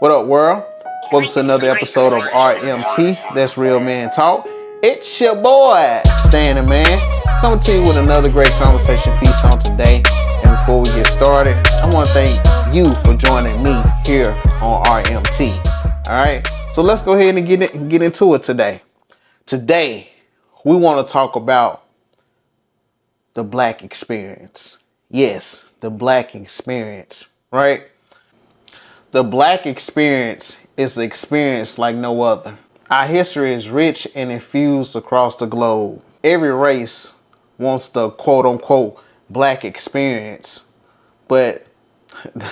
What up, world? Welcome to another episode of RMT, That's Real Man Talk. It's your boy, Standing Man, coming to you with another great conversation piece on today. And before we get started, I want to thank you for joining me here on RMT. All right, so let's go ahead and get into it today. Today, we want to talk about the Black experience. Yes, the Black experience, right? The Black experience is an experience like no other. Our history is rich and infused across the globe. Every race wants the quote unquote Black experience, but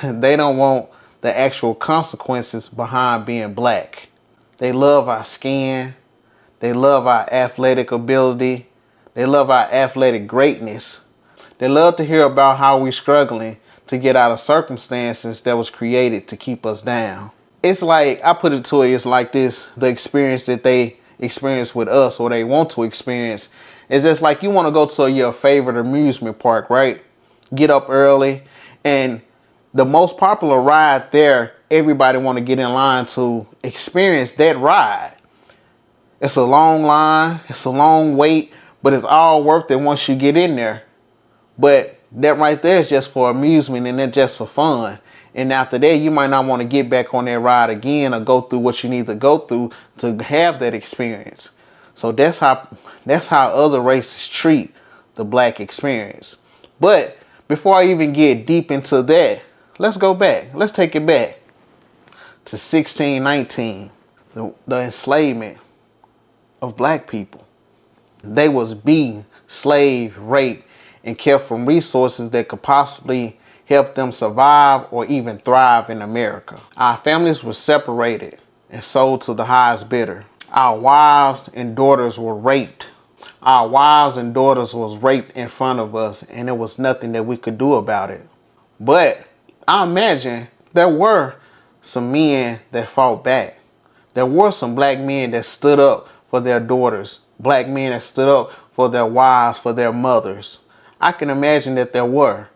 they don't want the actual consequences behind being Black. They love our skin. They love our athletic ability. They love our athletic greatness. They love to hear about how we're struggling to get out of circumstances that was created to keep us down. It's like, I put it to it, it's like this, the experience that they experience with us or they want to experience. It's just like you want to go to your favorite amusement park, right? Get up early, and the most popular ride there, everybody want to get in line to experience that ride. It's a long line, it's a long wait, but it's all worth it once you get in there. But that right there is just for amusement and then just for fun. And after that, you might not want to get back on that ride again or go through what you need to go through to have that experience. So that's how other races treat the Black experience. But before I even get deep into that, let's go back. Let's take it back to 1619, the enslavement of Black people. They was beaten, slaved, raped, and kept from resources that could possibly help them survive or even thrive in America. Our families were separated and sold to the highest bidder. Our wives and daughters were raped. Our wives and daughters was raped in front of us, and there was nothing that we could do about it. But I imagine there were some men that fought back. There were some Black men that stood up for their daughters. Black men that stood up for their wives, for their mothers. I can imagine that there were.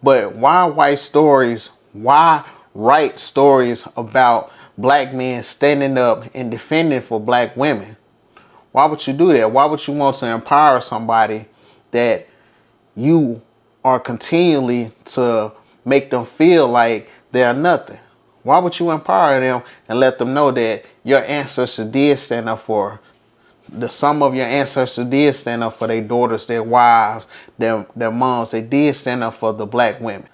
But why write stories about Black men standing up and defending for Black women? Why would you do that? Why would you want to empower somebody that you are continually to make them feel like they're nothing? Why would you empower them and let them know that your ancestors did stand up for some of your ancestors did stand up for their daughters, their wives, their moms. They did stand up for the Black women.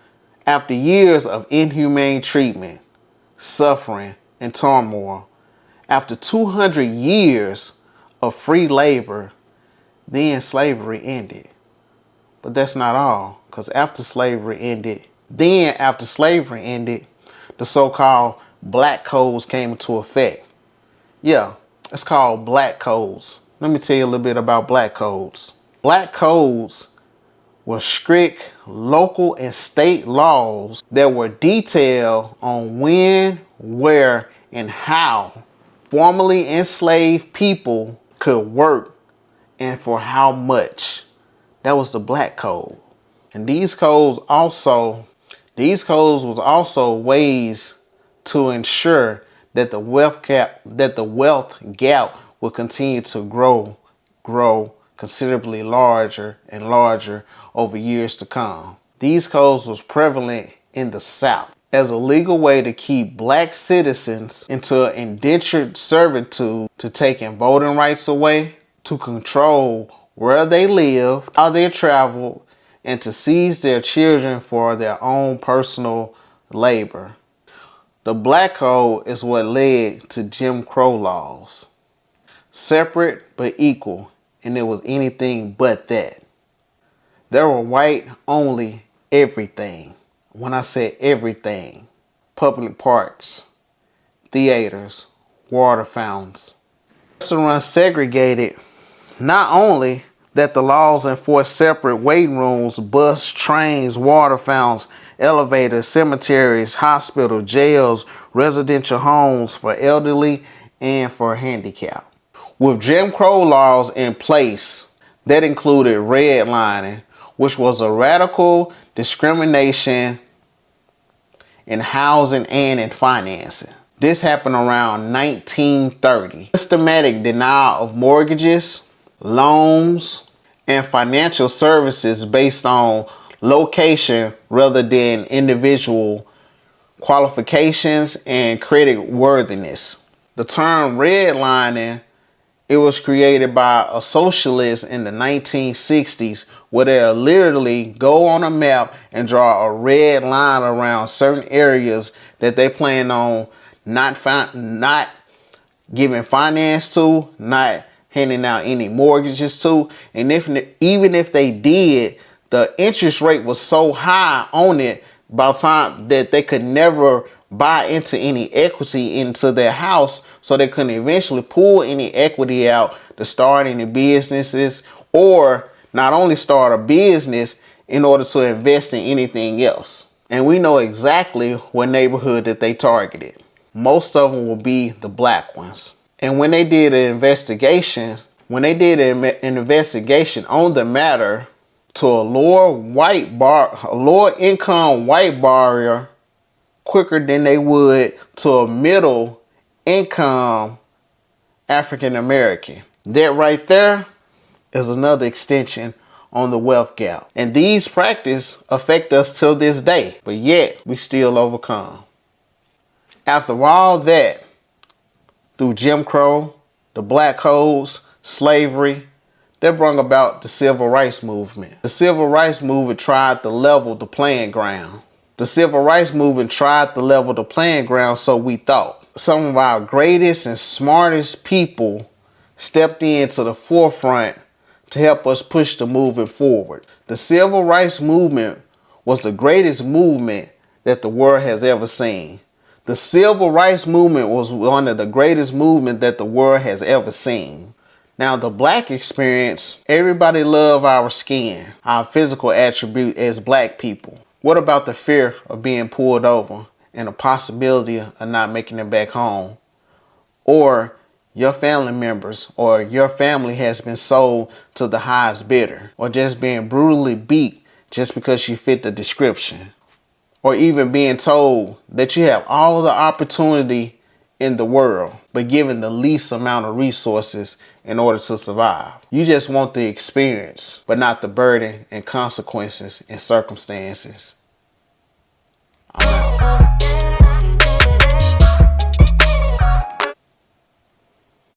After years of inhumane treatment, suffering, and turmoil, after 200 years of free labor, then slavery ended. But that's not all, because after slavery ended, the so-called Black codes came into effect. Yeah. It's called Black codes. Let me tell you a little bit about Black codes. Black codes were strict local and state laws that were detailed on when, where, and how formerly enslaved people could work and for how much. That was the Black code. And these codes was also ways to ensure that the wealth gap will continue to grow considerably larger and larger over years to come. These codes was prevalent in the South as a legal way to keep Black citizens into indentured servitude, to taking voting rights away, to control where they live, how they traveled, and to seize their children for their own personal labor. The Black Code is what led to Jim Crow laws. Separate but equal, and it was anything but that. There were white only everything. When I say everything, public parks, theaters, water fountains. Restaurants segregated. Not only that the laws enforced separate waiting rooms, bus, trains, water fountains, elevators, cemeteries, hospitals, jails, residential homes for elderly and for handicapped. With Jim Crow laws in place, that included redlining, which was a radical discrimination in housing and in financing. This happened around 1930. Systematic denial of mortgages, loans, and financial services based on location rather than individual qualifications and credit worthiness. The term redlining, it was created by a socialist in the 1960s, where they'll literally go on a map and draw a red line around certain areas that they plan on not giving finance to, not handing out any mortgages to. And even if they did, the interest rate was so high on it by the time that they could never buy into any equity into their house, so they couldn't eventually pull any equity out to start any businesses, or not only start a business in order to invest in anything else. And we know exactly what neighborhood that they targeted. Most of them will be the black ones. And when they did an investigation, on the matter to a lower income white borrower quicker than they would to a middle income African American. That right there is another extension on the wealth gap. And these practices affect us till this day, but yet we still overcome. After all that, through Jim Crow, the black codes, slavery, that brought about the civil rights movement. The civil rights movement tried to level the playing ground. So we thought. Some of our greatest and smartest people stepped into the forefront to help us push the movement forward. The civil rights movement was the greatest movement that the world has ever seen. The civil rights movement was one of the greatest movements that the world has ever seen. Now, the black experience, everybody love our skin, our physical attribute as black people. What about the fear of being pulled over and the possibility of not making it back home? Or your family members or your family has been sold to the highest bidder, or just being brutally beat just because you fit the description, or even being told that you have all the opportunity in the world, but given the least amount of resources in order to survive. You just want the experience, but not the burden and consequences and circumstances. I'm out.